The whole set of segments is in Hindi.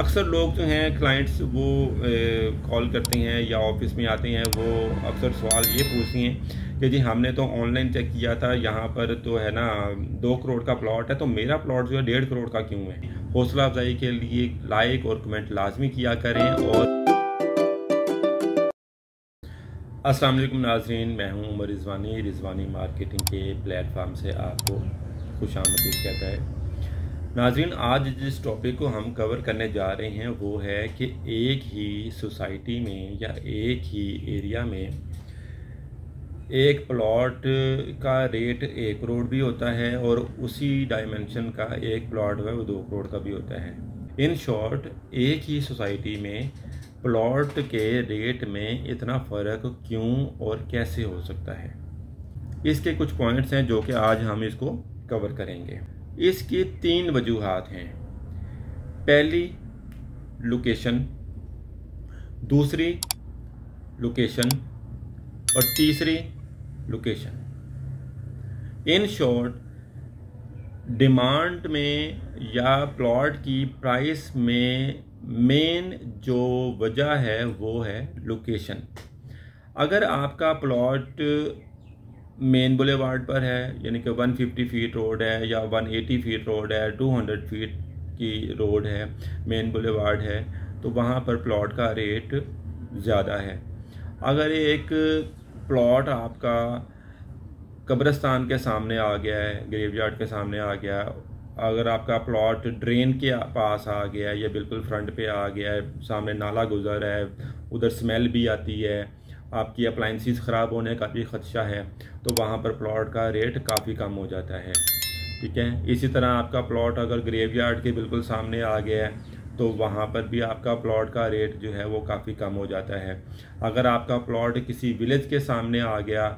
अक्सर लोग जो हैं क्लाइंट्स वो कॉल करते हैं या ऑफिस में आते हैं, वो अक्सर सवाल ये पूछते हैं कि जी हमने तो ऑनलाइन चेक किया था, यहाँ पर तो है ना 2 करोड़ का प्लॉट है, तो मेरा प्लॉट जो है 1.5 करोड़ का क्यों है। हौसला अफजाई के लिए लाइक और कमेंट लाजमी किया करें। और अस्सलाम वालेकुम नाज़रीन, मैं हूँ उमर रिजवानी मार्केटिंग के प्लेटफार्म से आपको खुशामदीद कहता है। नाज़रीन, आज जिस टॉपिक को हम कवर करने जा रहे हैं वो है कि एक ही सोसाइटी में या एक ही एरिया में एक प्लॉट का रेट 1 करोड़ भी होता है और उसी डायमेंशन का एक प्लॉट है वो 2 करोड़ का भी होता है। इन शॉर्ट, एक ही सोसाइटी में प्लॉट के रेट में इतना फ़र्क क्यों और कैसे हो सकता है, इसके कुछ पॉइंट्स हैं जो कि आज हम इसको कवर करेंगे। इसकी 3 वजूहात हैं। पहली लोकेशन, दूसरी लोकेशन और तीसरी लोकेशन। इन शॉर्ट, डिमांड में या प्लॉट की प्राइस में मेन जो वजह है वो है लोकेशन। अगर आपका प्लॉट मेन बुलेवार्ड पर है, यानी कि 150 फीट रोड है या 180 फीट रोड है, 200 फीट की रोड है, मेन बुलेवार्ड है, तो वहाँ पर प्लॉट का रेट ज़्यादा है। अगर एक प्लॉट आपका कब्रिस्तान के सामने आ गया है, ग्रेवयार्ड के सामने आ गया, अगर आपका प्लॉट ड्रेन के पास आ गया है या बिल्कुल फ्रंट पे आ गया है, सामने नाला गुजर है, उधर स्मेल भी आती है, आपकी अप्लाइंसेस ख़राब होने का भी ख़दशा है, तो वहाँ पर प्लॉट का रेट काफ़ी कम हो जाता है। ठीक है। इसी तरह आपका प्लॉट अगर ग्रेवयार्ड के बिल्कुल सामने आ गया है तो वहाँ पर भी आपका प्लॉट का रेट जो है वो काफ़ी कम हो जाता है। अगर आपका प्लॉट किसी विलेज के सामने आ गया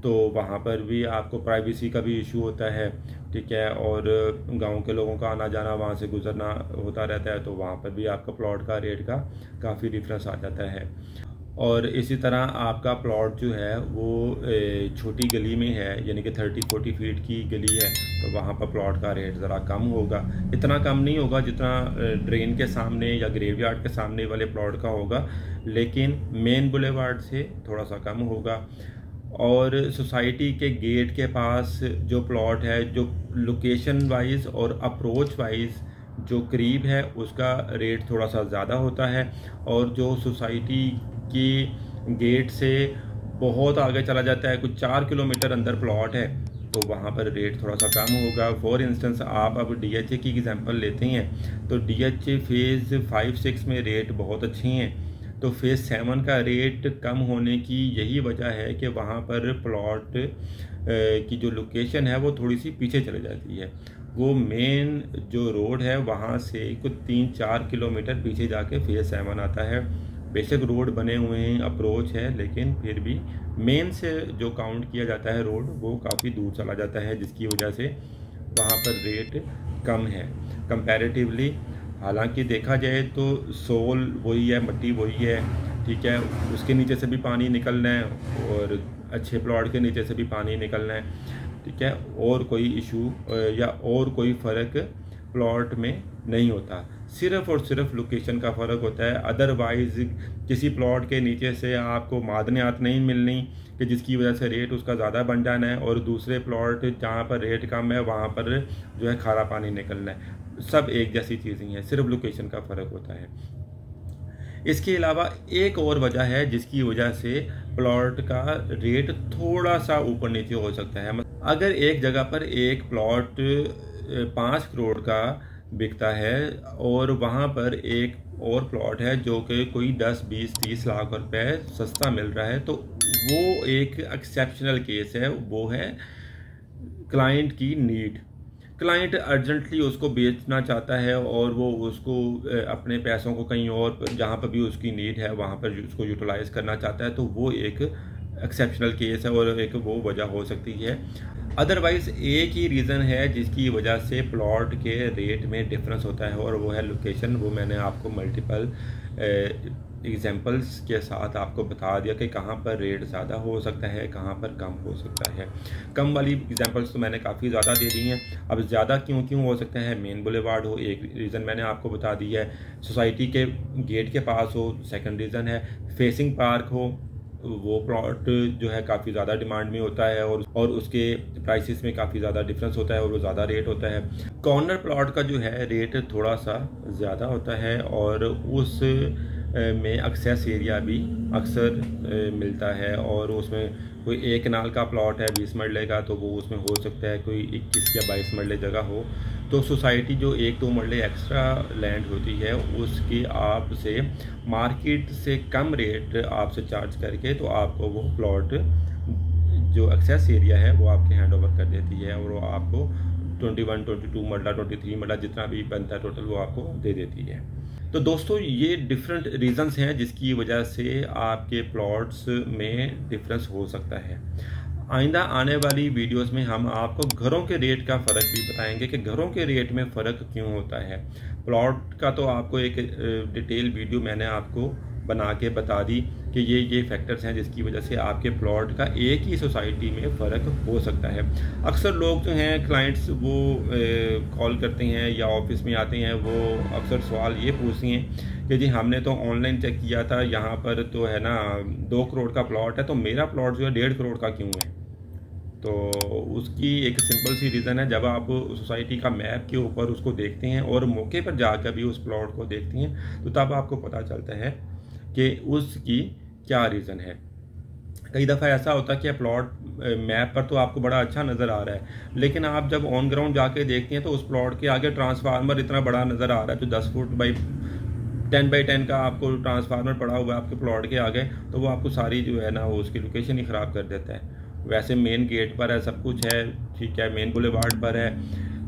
तो वहाँ पर भी आपको प्राइवेसी का भी इशू होता है। ठीक है। और गांव के लोगों का आना जाना, वहाँ से गुजरना होता रहता है, तो वहाँ पर भी आपका प्लॉट का रेट का काफ़ी डिफरेंस आ जाता है। और इसी तरह आपका प्लॉट जो है वो छोटी गली में है, यानी कि 30-40 फीट की गली है, तो वहाँ पर प्लॉट का रेट ज़रा कम होगा। इतना कम नहीं होगा जितना ड्रेन के सामने या ग्रेवयार्ड के सामने वाले प्लॉट का होगा, लेकिन मेन बुलेवार्ड से थोड़ा सा कम होगा। और सोसाइटी के गेट के पास जो प्लॉट है, जो लोकेशन वाइज और अप्रोच वाइज जो करीब है, उसका रेट थोड़ा सा ज़्यादा होता है। और जो सोसाइटी की गेट से बहुत आगे चला जाता है, कुछ 4 किलोमीटर अंदर प्लॉट है, तो वहाँ पर रेट थोड़ा सा कम होगा। फॉर इंस्टेंस, आप अब DHA की एग्जांपल लेते हैं तो DHA फेज़ 5-6 में रेट बहुत अच्छे हैं, तो फेज़ 7 का रेट कम होने की यही वजह है कि वहाँ पर प्लॉट की जो लोकेशन है वो थोड़ी सी पीछे चले जाती है। वो मेन जो रोड है वहाँ से कुछ 3-4 किलोमीटर पीछे जाके फेज़ 7 आता है। बेशक रोड बने हुए हैं, अप्रोच है, लेकिन फिर भी मेन से जो काउंट किया जाता है रोड, वो काफ़ी दूर चला जाता है, जिसकी वजह से वहाँ पर रेट कम है कंपैरेटिवली। हालांकि देखा जाए तो सोल वही है, मट्टी वही है। ठीक है। उसके नीचे से भी पानी निकलना है और अच्छे प्लॉट के नीचे से भी पानी निकलना है। ठीक है। और कोई इशू या और कोई फ़र्क प्लॉट में नहीं होता, सिर्फ़ और सिर्फ लोकेशन का फ़र्क होता है। अदरवाइज़ किसी प्लॉट के नीचे से आपको मादनियात नहीं मिलनी कि जिसकी वजह से रेट उसका ज़्यादा बन जाना है, और दूसरे प्लॉट जहाँ पर रेट कम है वहाँ पर जो है खारा पानी निकलना है। सब एक जैसी चीज़ें हैं, सिर्फ लोकेशन का फ़र्क होता है। इसके अलावा एक और वजह है जिसकी वजह से प्लॉट का रेट थोड़ा सा ऊपर नीचे हो सकता है। अगर एक जगह पर एक प्लॉट 5 करोड़ का बिकता है और वहाँ पर एक और प्लॉट है जो कि कोई 10, 20, 30 लाख रुपए सस्ता मिल रहा है, तो वो एक एक्सेप्शनल केस है। वो है क्लाइंट की नीड। क्लाइंट अर्जेंटली उसको बेचना चाहता है और वो उसको अपने पैसों को कहीं और जहाँ पर भी उसकी नीड है वहाँ पर उसको यूटिलाइज करना चाहता है, तो वो एक एक्सेप्शनल केस है और एक वो वजह हो सकती है। अदरवाइज़ एक ही रीज़न है जिसकी वजह से प्लॉट के रेट में डिफरेंस होता है, और वो है लोकेशन। वो मैंने आपको मल्टीपल एग्जांपल्स के साथ आपको बता दिया कि कहाँ पर रेट ज़्यादा हो सकता है, कहाँ पर कम हो सकता है। कम वाली एग्जांपल्स तो मैंने काफ़ी ज़्यादा दे दी हैं। अब ज़्यादा क्यों हो सकता है, मेन बुलेवार्ड हो, एक रीज़न मैंने आपको बता दिया है, सोसाइटी के गेट के पास हो, सेकंड रीज़न है, फेसिंग पार्क हो, वो प्लॉट जो है काफ़ी ज़्यादा डिमांड में होता है और उसके प्राइसेस में काफ़ी ज़्यादा डिफरेंस होता है और वो ज़्यादा रेट होता है। कॉर्नर प्लॉट का जो है रेट थोड़ा सा ज़्यादा होता है और उस में एक्सेस एरिया भी अक्सर मिलता है और उसमें कोई एक कनाल का प्लॉट है 20 मरले का, तो वो उसमें हो सकता है कोई 21 या 22 मरले जगह हो। तो सोसाइटी जो 1-2 मरले एक्स्ट्रा लैंड होती है उसकी आपसे मार्केट से कम रेट आपसे चार्ज करके तो आपको वो प्लॉट जो एक्सेस एरिया है वो आपके हैंड ओवर कर देती है और वो आपको 21, 22 मरला, 23 मरला जितना भी बनता है टोटल वो आपको दे देती है। तो दोस्तों ये डिफरेंट रीजंस हैं जिसकी वजह से आपके प्लॉट्स में डिफरेंस हो सकता है। आइंदा आने वाली वीडियोस में हम आपको घरों के रेट का फ़र्क भी बताएंगे कि घरों के रेट में फ़र्क क्यों होता है। प्लॉट का तो आपको एक डिटेल वीडियो मैंने आपको बना के बता दी कि ये फैक्टर्स हैं जिसकी वजह से आपके प्लॉट का एक ही सोसाइटी में फ़र्क हो सकता है। अक्सर लोग जो हैं क्लाइंट्स वो कॉल करते हैं या ऑफिस में आते हैं, वो अक्सर सवाल ये पूछते हैं कि जी हमने तो ऑनलाइन चेक किया था, यहाँ पर तो है ना 2 करोड़ का प्लॉट है, तो मेरा प्लॉट जो है 1.5 करोड़ का क्यों है। तो उसकी एक सिंपल सी रीज़न है, जब आप सोसाइटी का मैप के ऊपर उसको देखते हैं और मौके पर जाकर भी उस प्लॉट को देखते हैं तो तब आपको पता चलता है कि उसकी क्या रीज़न है। कई दफ़ा ऐसा होता है कि प्लॉट मैप पर तो आपको बड़ा अच्छा नज़र आ रहा है, लेकिन आप जब ऑन ग्राउंड जाके देखते हैं तो उस प्लॉट के आगे ट्रांसफार्मर इतना बड़ा नज़र आ रहा है, जो 10 फुट बाई 10 बाई 10 का आपको ट्रांसफार्मर पड़ा हुआ है आपके प्लॉट के आगे, तो वो आपको सारी जो है ना वो उसकी लोकेशन ही ख़राब कर देता है। वैसे मेन गेट पर है, सब कुछ है, ठीक है, मेन बुलेवार्ड पर है,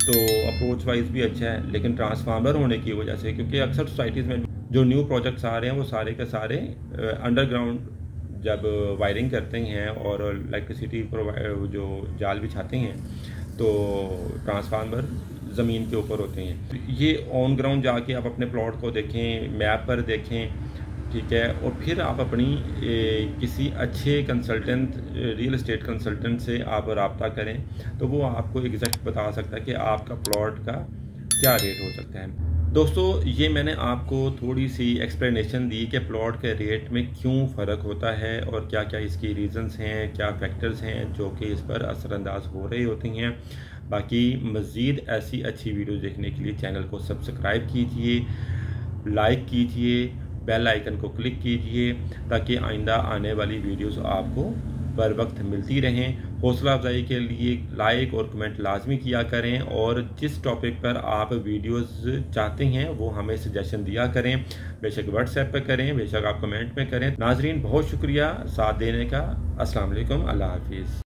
तो अप्रोच वाइज भी अच्छा है, लेकिन ट्रांसफार्मर होने की वजह से, क्योंकि अक्सर सोसाइटीज़ में जो न्यू प्रोजेक्ट्स आ रहे हैं वो सारे के सारे अंडरग्राउंड जब वायरिंग करते हैं और इलेक्ट्रिसिटी जो जाल बिछाते हैं तो ट्रांसफार्मर ज़मीन के ऊपर होते हैं। ये ऑन ग्राउंड जाके आप अपने प्लॉट को देखें, मैप पर देखें, ठीक है, और फिर आप अपनी किसी अच्छे कंसल्टेंट, रियल एस्टेट कंसल्टेंट से आप रब्ता करें तो वो आपको एग्जैक्ट बता सकता है कि आपका प्लॉट का क्या रेट हो सकता है। दोस्तों ये मैंने आपको थोड़ी सी एक्सप्लेनेशन दी कि प्लॉट के रेट में क्यों फ़र्क होता है और क्या क्या इसकी रीज़न्स हैं, क्या फैक्टर्स हैं जो कि इस पर असरअंदाज हो रहे होते हैं। बाकी मज़ीद ऐसी अच्छी वीडियो देखने के लिए चैनल को सब्सक्राइब कीजिए, लाइक कीजिए, बेल आइकन को क्लिक कीजिए ताकि आइंदा आने वाली वीडियोस आपको बर वक्त मिलती रहें। हौसला अफजाई के लिए लाइक और कमेंट लाजमी किया करें और जिस टॉपिक पर आप वीडियोस चाहते हैं वो हमें सजेशन दिया करें, बेशक व्हाट्सएप पर करें, बेशक आप कमेंट में करें। नाजरीन बहुत शुक्रिया साथ देने का। अस्सलाम वालेकुम, अल्लाह हाफिज़।